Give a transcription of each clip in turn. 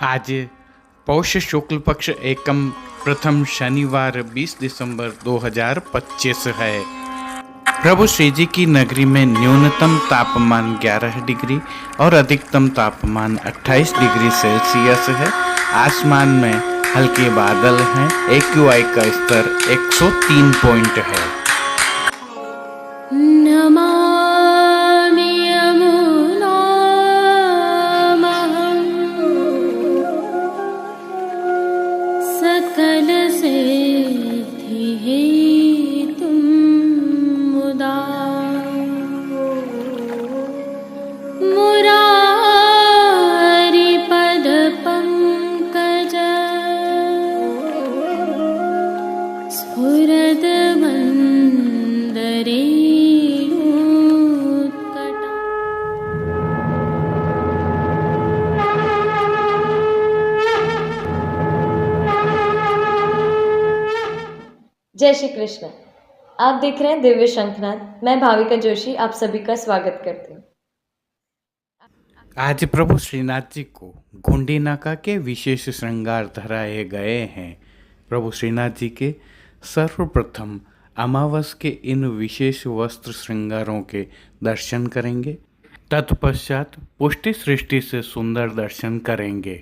आज पौष शुक्ल पक्ष एकम प्रथम शनिवार 20 दिसंबर 2025 है। प्रभु श्री जी की नगरी में न्यूनतम तापमान 11 डिग्री और अधिकतम तापमान 28 डिग्री सेल्सियस है। आसमान में हल्के बादल हैं। AQI का स्तर 103 पॉइंट है। जय श्री कृष्ण। आप देख रहे हैं दिव्य शंखनाद। मैं भाविका जोशी आप सभी का स्वागत करती हूँ। आज प्रभु श्रीनाथ जी को घुंडी नाका के विशेष श्रृंगार धराए गए हैं। प्रभु श्रीनाथ जी के सर्वप्रथम अमावस के इन विशेष वस्त्र श्रृंगारों के दर्शन करेंगे। तत्पश्चात पुष्टि सृष्टि से सुंदर दर्शन करेंगे।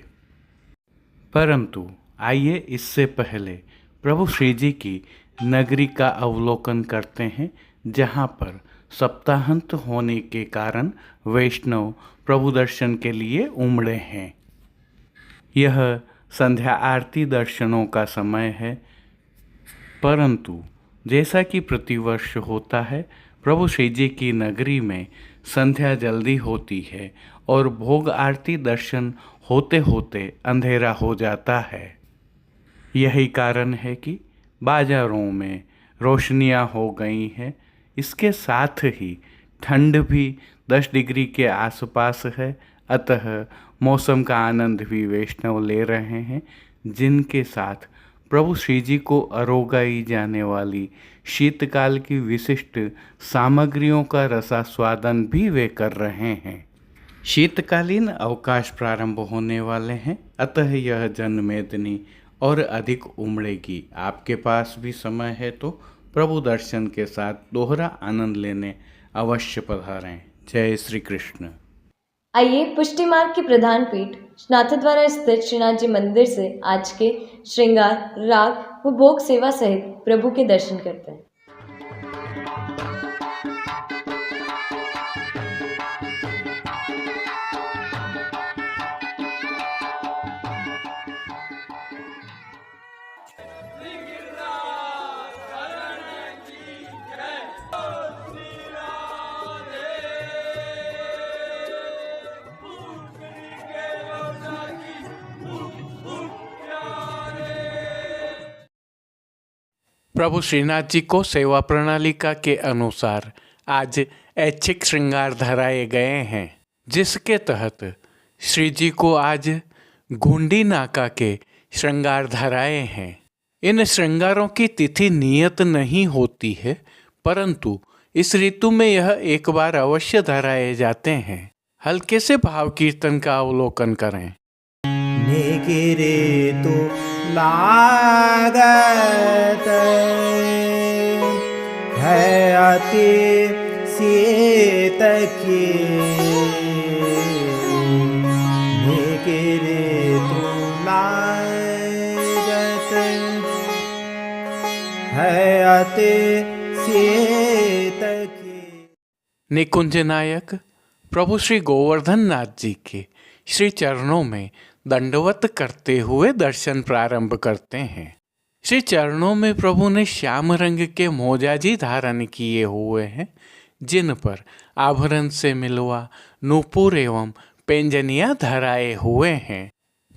परंतु आइए इससे पहले प्रभु श्री जी की नगरी का अवलोकन करते हैं, जहाँ पर सप्ताहांत होने के कारण वैष्णव प्रभु दर्शन के लिए उमड़े हैं। यह संध्या आरती दर्शनों का समय है, परंतु जैसा कि प्रतिवर्ष होता है, प्रभु श्री जी की नगरी में संध्या जल्दी होती है और भोग आरती दर्शन होते होते अंधेरा हो जाता है। यही कारण है कि बाजारों में रोशनियां हो गई हैं। इसके साथ ही ठंड भी 10 डिग्री के आसपास है, अतः मौसम का आनंद भी वैष्णव ले रहे हैं, जिनके साथ प्रभु श्री जी को अरोगाई जाने वाली शीतकाल की विशिष्ट सामग्रियों का रसास्वादन भी वे कर रहे हैं। शीतकालीन अवकाश प्रारंभ होने वाले हैं, अतः यह जनमेदनी और अधिक उमड़ेगी। आपके पास भी समय है तो प्रभु दर्शन के साथ दोहरा आनंद लेने अवश्य पधारें। जय श्री कृष्ण। आइए पुष्टि मार्ग की प्रधान पीठ नाथद्वारा स्थित श्रीनाथ जी मंदिर से आज के श्रृंगार, राग व भोग सेवा सहित प्रभु के दर्शन करते हैं। प्रभु श्रीनाथ जी को सेवा प्रणालिका के अनुसार आज ऐच्छिक श्रृंगार धराए गए हैं, जिसके तहत श्री जी को आज घुंडी नाका के श्रृंगार धराए हैं। इन श्रृंगारों की तिथि नियत नहीं होती है, परंतु इस ऋतु में यह एक बार अवश्य धराए जाते हैं। हल्के से भाव कीर्तन का अवलोकन करें। निगिरे तो लागत है अति सीत की, निगिरे तो लागत है अति सीत की। निकुंज नायक प्रभु श्री गोवर्धन नाथ जी के श्री चरणों में दंडवत करते हुए दर्शन प्रारंभ करते हैं। श्री चरणों में प्रभु ने श्याम रंग के मोजाजी धारण किए हुए हैं, जिन पर आभरण से मिलवा नूपुर एवं पेंजनिया धराए हुए हैं।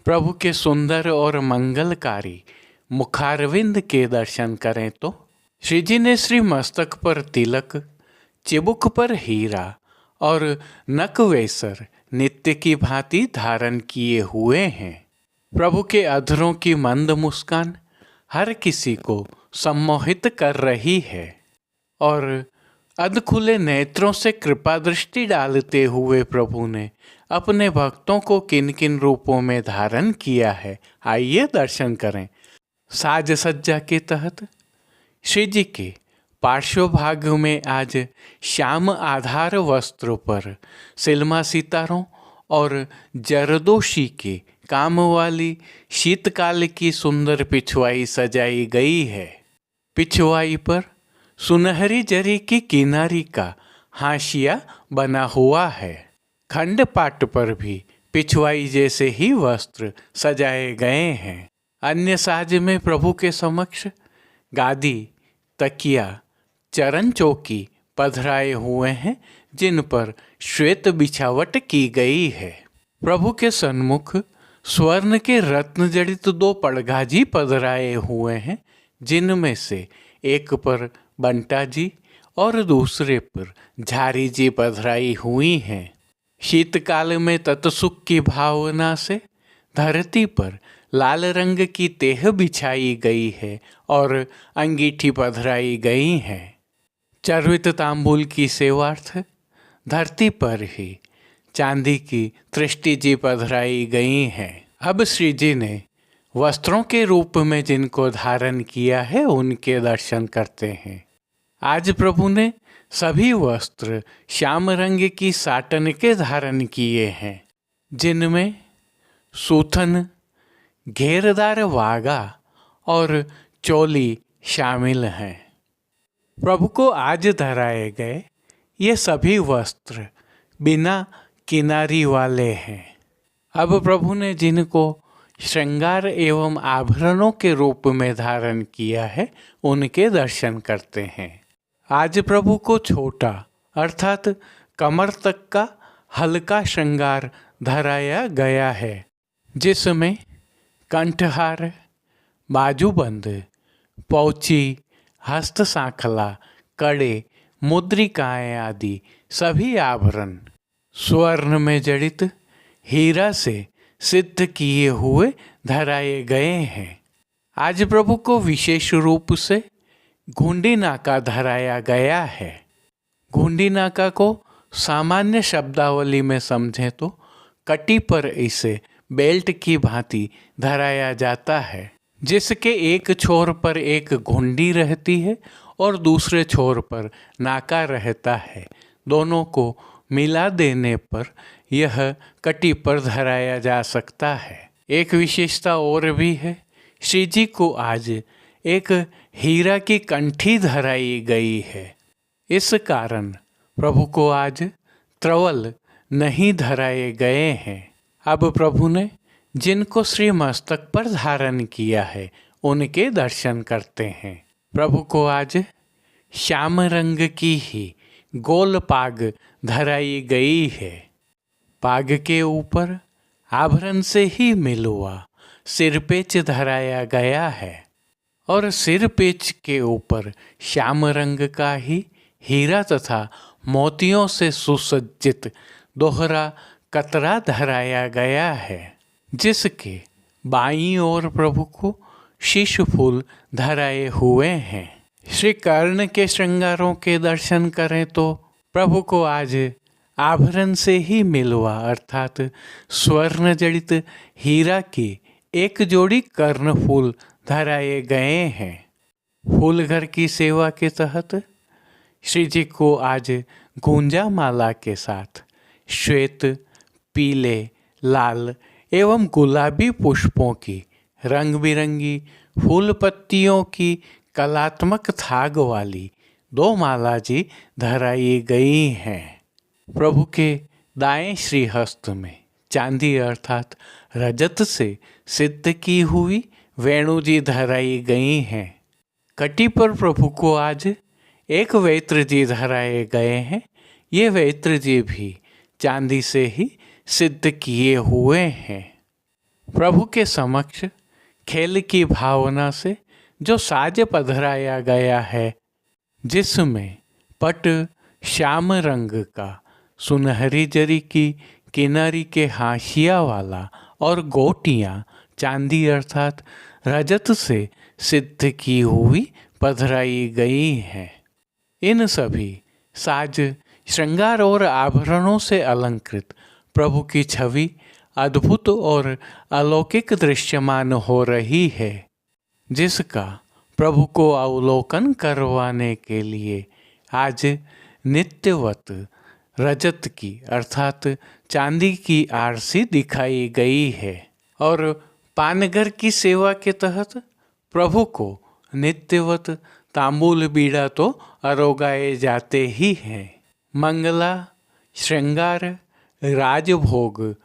प्रभु के सुंदर और मंगलकारी मुखारविंद के दर्शन करें तो श्री जी ने श्री मस्तक पर तिलक, चिबुक पर हीरा और नकवेसर नित्य की भांति धारण किए हुए हैं। प्रभु के अधरों की मंद मुस्कान हर किसी को सम्मोहित कर रही है और अधखुले नेत्रों से कृपा दृष्टि डालते हुए प्रभु ने अपने भक्तों को किन किन रूपों में धारण किया है, आइए दर्शन करें। साज सज्जा के तहत श्री जी के पार्श्व भाग में आज श्याम आधार वस्त्र पर सिल्मा सितारों और जरदोशी के काम वाली शीतकाल की सुंदर पिछवाई सजाई गई है। पिछवाई पर सुनहरी जरी की किनारी का हाशिया बना हुआ है। खंड पाट पर भी पिछवाई जैसे ही वस्त्र सजाए गए हैं। अन्य साज में प्रभु के समक्ष गादी, तकिया, चरण चौकी पधराए हुए हैं, जिन पर श्वेत बिछावट की गई है। प्रभु के सन्मुख स्वर्ण के रत्न जड़ित 2 पड़गाजी पधराए हुए हैं, जिनमें से एक पर बंटा जी और दूसरे पर झारी जी पधराई हुई हैं। शीतकाल में तत्सुख की भावना से धरती पर लाल रंग की तेह बिछाई गई है और अंगीठी पधराई गई है। चर्वित तांबूल की सेवार्थ धरती पर ही चांदी की तृष्टि जी पधराई गई हैं। अब श्री जी ने वस्त्रों के रूप में जिनको धारण किया है उनके दर्शन करते हैं। आज प्रभु ने सभी वस्त्र श्याम रंग की साटन के धारण किए हैं, जिनमें सूथन, घेरदार वागा और चोली शामिल हैं। प्रभु को आज धराए गए ये सभी वस्त्र बिना किनारी वाले हैं। अब प्रभु ने जिनको श्रृंगार एवं आभरणों के रूप में धारण किया है उनके दर्शन करते हैं। आज प्रभु को छोटा अर्थात कमर तक का हल्का श्रृंगार धराया गया है, जिसमें कंठहार, बाजूबंद, पौची, हस्त सांखला, कड़े, मुद्रिकाएं आदि सभी आभरण स्वर्ण में जड़ित हीरा से सिद्ध किए हुए धराए गए हैं। आज प्रभु को विशेष रूप से घुंडी नाका धराया गया है। घुंडी नाका को सामान्य शब्दावली में समझें तो कटी पर इसे बेल्ट की भांति धराया जाता है, जिसके एक छोर पर एक घुंडी रहती है और दूसरे छोर पर नाका रहता है। दोनों को मिला देने पर यह कटी पर धराया जा सकता है। एक विशेषता और भी है, श्री जी को आज एक हीरा की कंठी धराई गई है। इस कारण प्रभु को आज त्रवल नहीं धराए गए हैं। अब प्रभु ने जिनको श्री मस्तक पर धारण किया है उनके दर्शन करते हैं। प्रभु को आज श्याम रंग की ही गोल पाग धराई गई है। पाग के ऊपर आभरण से ही मिलुआ सिरपेच धराया गया है और सिरपेच के ऊपर श्याम रंग का ही हीरा तथा मोतियों से सुसज्जित दोहरा कतरा धराया गया है, जिसके बाईं ओर प्रभु को शीश फूल धराए हुए हैं। श्री कर्ण के श्रृंगारों के दर्शन करें तो प्रभु को आज आभरण से ही मिलवा अर्थात स्वर्ण जड़ित हीरा की एक जोड़ी कर्ण फूल धराए गए हैं। फूल घर की सेवा के तहत श्री जी को आज गुंजा माला के साथ श्वेत, पीले, लाल एवं गुलाबी पुष्पों की रंग बिरंगी फूल पत्तियों की कलात्मक थाग वाली 2 माला जी धराई गई हैं। प्रभु के दाएं श्रीहस्त में चांदी अर्थात रजत से सिद्ध की हुई वेणु जी धराई गई हैं। कटी पर प्रभु को आज एक वेत्र जी धराए गए हैं। ये वेत्र जी भी चांदी से ही सिद्ध किए हुए हैं। प्रभु के समक्ष खेल की भावना से जो साज पधराया गया है, जिसमें पट श्याम रंग का सुनहरी जरी की किनारी के हाशिया वाला और गोटियाँ चांदी अर्थात रजत से सिद्ध की हुई पधराई गई हैं। इन सभी साज श्रृंगार और आभरणों से अलंकृत प्रभु की छवि अद्भुत और अलौकिक दृश्यमान हो रही है, जिसका प्रभु को अवलोकन करवाने के लिए आज नित्यवत रजत की अर्थात चांदी की आरसी दिखाई गई है। और पानगर की सेवा के तहत प्रभु को नित्यवत तांबूल बीड़ा तो अरोगाए जाते ही हैं। मंगला, श्रृंगार, राजभोग,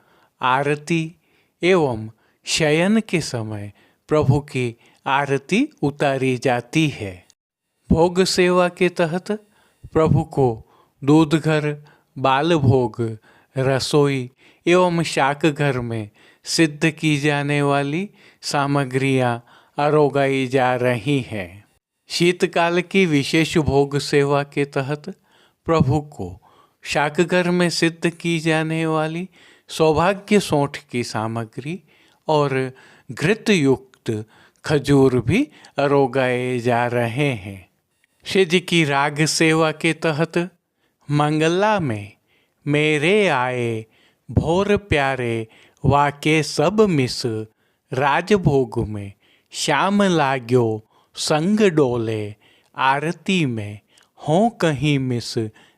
आरती एवं शयन के समय प्रभु की आरती उतारी जाती है। भोग सेवा के तहत प्रभु को दूध घर, बाल भोग, रसोई एवं शाक घर में सिद्ध की जाने वाली सामग्रियां अरोगाई जा रही हैं। शीतकाल की विशेष भोग सेवा के तहत प्रभु को शाकघर में सिद्ध की जाने वाली सौभाग्य सौंठ की सामग्री और घृत युक्त खजूर भी अरोगाए जा रहे हैं। श्री जी की राग सेवा के तहत मंगला में मेरे आए भोर प्यारे वाके सब मिस, राजभोग में श्याम लाग्यो संग डोले, आरती में हों कहीं मिस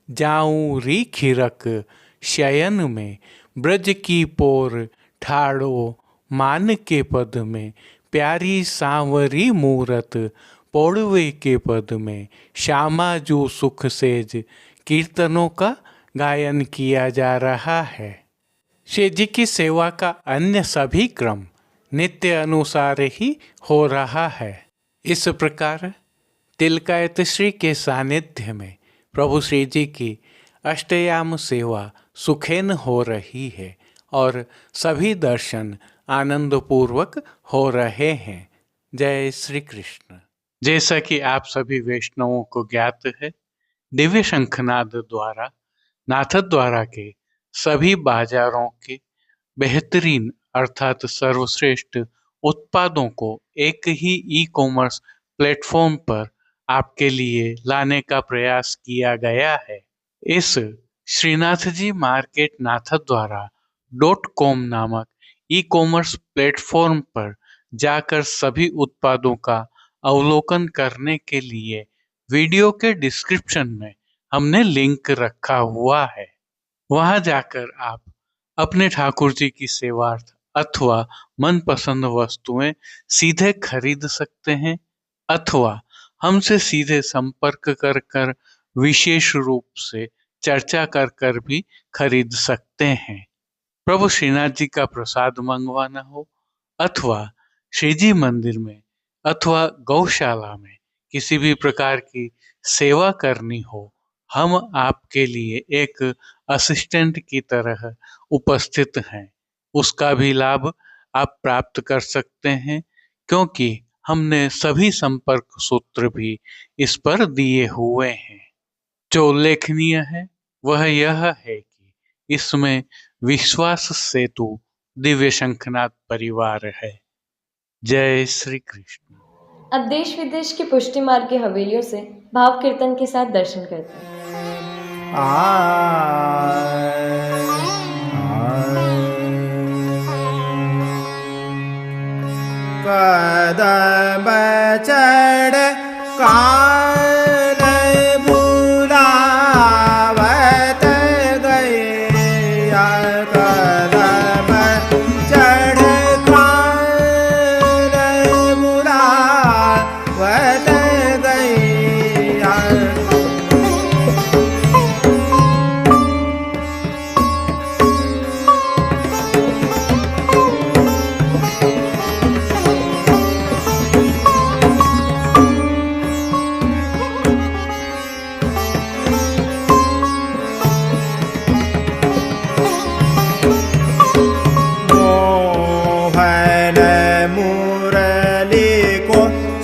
जाऊं री खिरक, शयन में ब्रज की पोर ठाड़ो मान के पद में, प्यारी सांवरी मूरत पौड़वे के पद में श्यामा जो सुख सेज कीर्तनों का गायन किया जा रहा है। श्री जी की सेवा का अन्य सभी क्रम नित्य अनुसार ही हो रहा है। इस प्रकार तिलकायत श्री के सानिध्य में प्रभु श्री जी की अष्टयाम सेवा सुखेन हो रही है और सभी दर्शन आनंदपूर्वक हो रहे हैं। जय श्री कृष्ण। जैसा कि आप सभी वैष्णवों को ज्ञात है, दिव्य शंखनाद द्वारा नाथद्वारा के सभी बाजारों के बेहतरीन अर्थात सर्वश्रेष्ठ उत्पादों को एक ही ई कॉमर्स प्लेटफॉर्म पर आपके लिए लाने का प्रयास किया गया है। इस श्रीनाथ जी मार्केट नाथद्वारा .com नामक ई कॉमर्स प्लेटफॉर्म पर जाकर सभी उत्पादों का अवलोकन करने के लिए वीडियो के डिस्क्रिप्शन में हमने लिंक रखा हुआ है। वहां जाकर आप अपने ठाकुर जी की सेवार्थ अथवा मनपसंद वस्तुएं सीधे खरीद सकते हैं अथवा हमसे सीधे संपर्क कर कर विशेष रूप से चर्चा कर कर भी खरीद सकते हैं। प्रभु श्रीनाथ जी का प्रसाद मंगवाना हो अथवा श्री जी मंदिर में अथवा गौशाला में किसी भी प्रकार की सेवा करनी हो, हम आपके लिए एक असिस्टेंट की तरह उपस्थित हैं। उसका भी लाभ आप प्राप्त कर सकते हैं, क्योंकि हमने सभी संपर्क सूत्र भी इस पर दिए हुए हैं। जो उल्लेखनीय है वह यह है कि इसमें विश्वास सेतु दिव्य शंखनाथ परिवार है। जय श्री कृष्ण। अब देश विदेश की पुष्टि मार्ग की हवेलियों से भाव कीर्तन के साथ दर्शन करते हैं। कदम चढ़ कान बुलावत गए, कदम चढ़ कान बुलावत गए।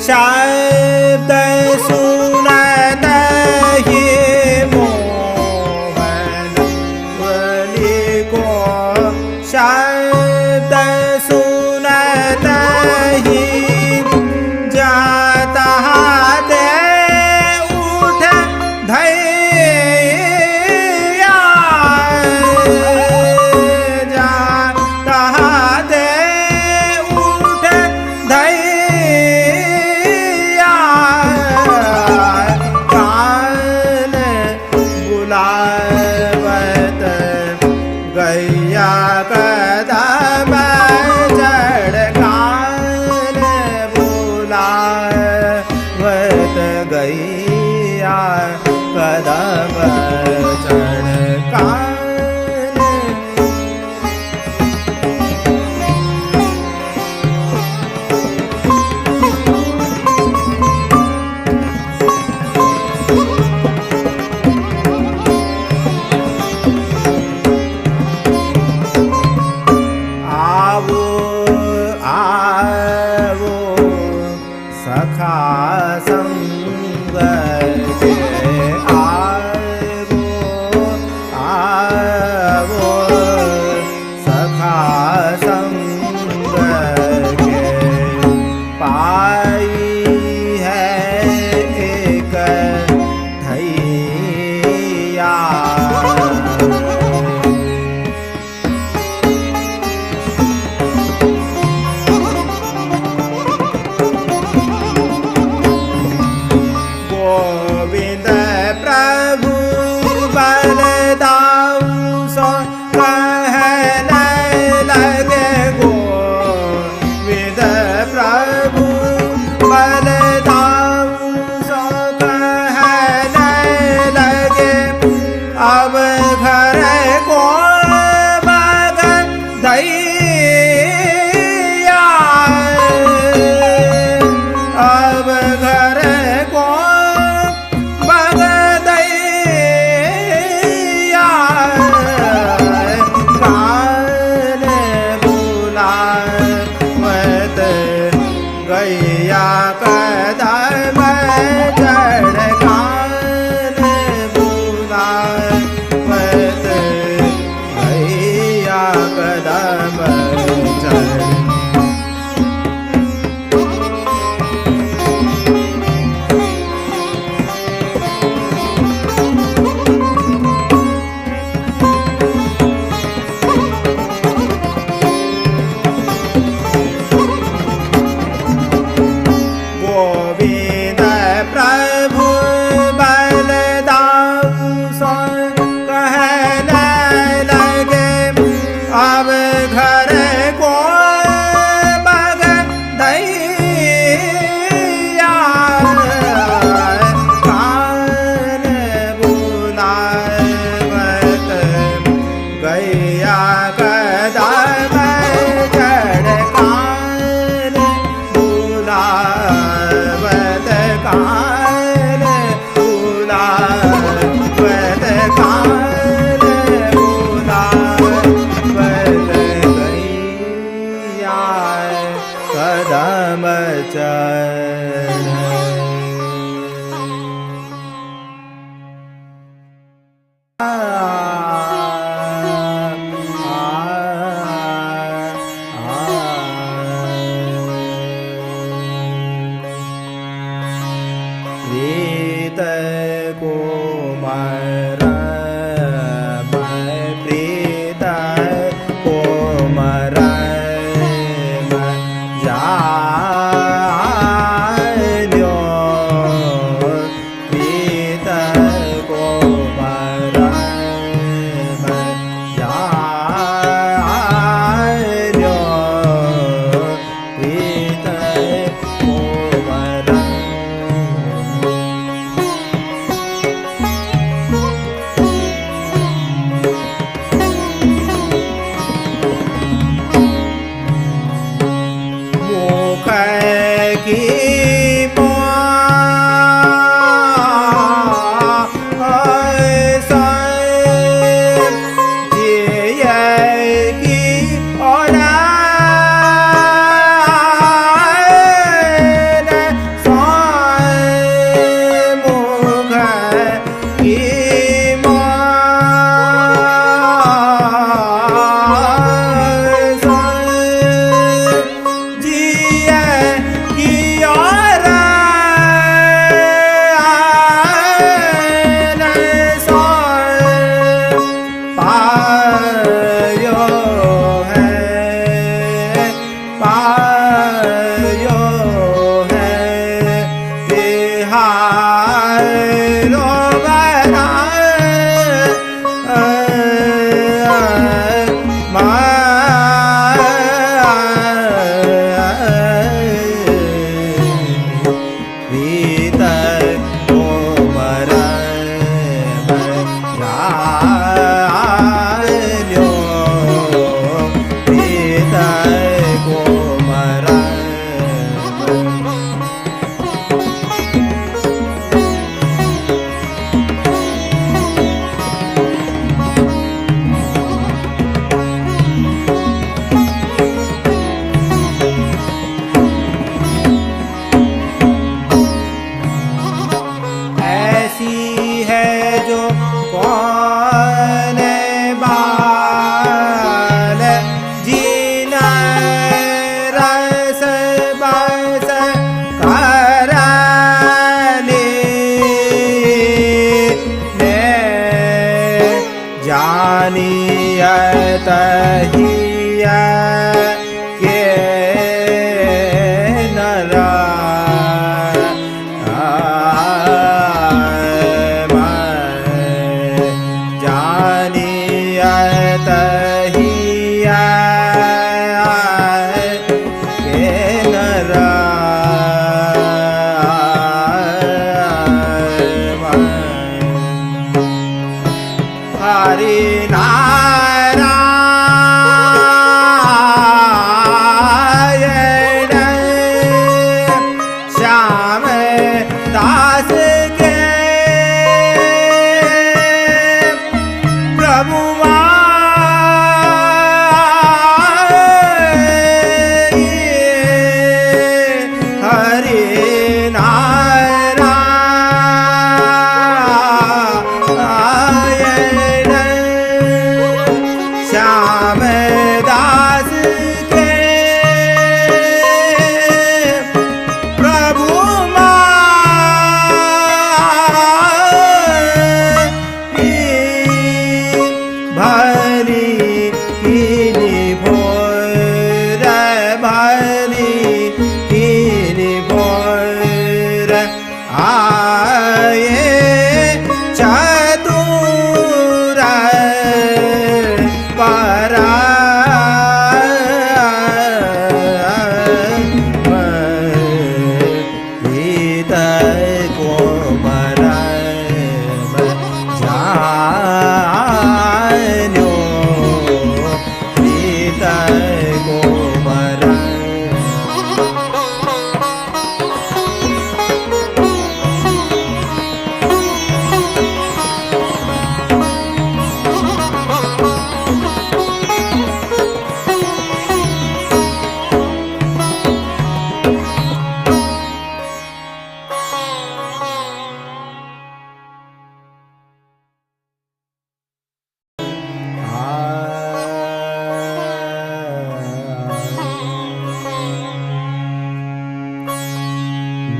शब्द सुनत ही मोहन मुरली को, शब्द सुनत ही जाता दे उठ धैर्य पाई है एक धैया। गोविंद प्रभु बलदाऊ सो कहने लगे। गोविंद प्रभु बलदाऊ सो कहने लगे। अब घर को बगन दैया। अब घर को बगदैया। कान बुलावत गैया कदम चढ़। कान बुलावत गैया कदम चढ़। गोविंद प्रभु बलदाऊ सो कहने लगे। अब घर को बगदैया। कान बुलावत गैया कदम चढ़। कान बुलावत कान बुलावत कान बुलावत गैया कदम चढ़। प्रीत कोमर मैं प्रीत कोमर मैं जान्यो। प्रीत कोमर मैं जान्यो। प्रीत कोमर मुख की को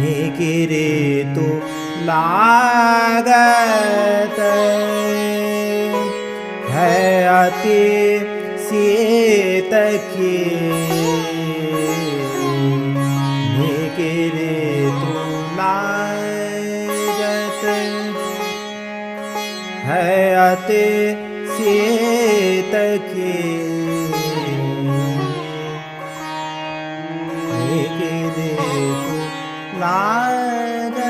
निकिरे तो लागत है अति सीत की निकिरे तो लागत है अति सीत की निकिरे तो लागत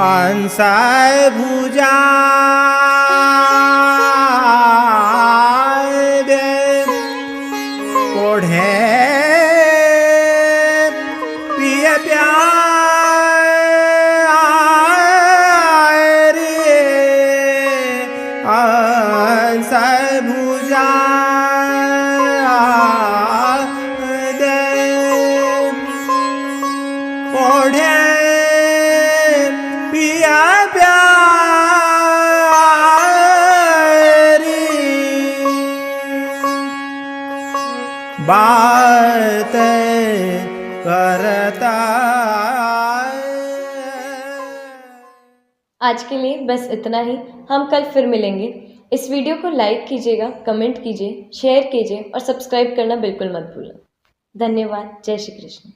अंसाय भुजा दे ओढ़े पिय प्यार रे अंसाय भुजा दे ओढ़े पिया प्यारी बात करता। आज के लिए बस इतना ही। हम कल फिर मिलेंगे। इस वीडियो को लाइक कीजिएगा, कमेंट कीजिए, शेयर कीजिए और सब्सक्राइब करना बिल्कुल मत भूलें। धन्यवाद। जय श्री कृष्ण।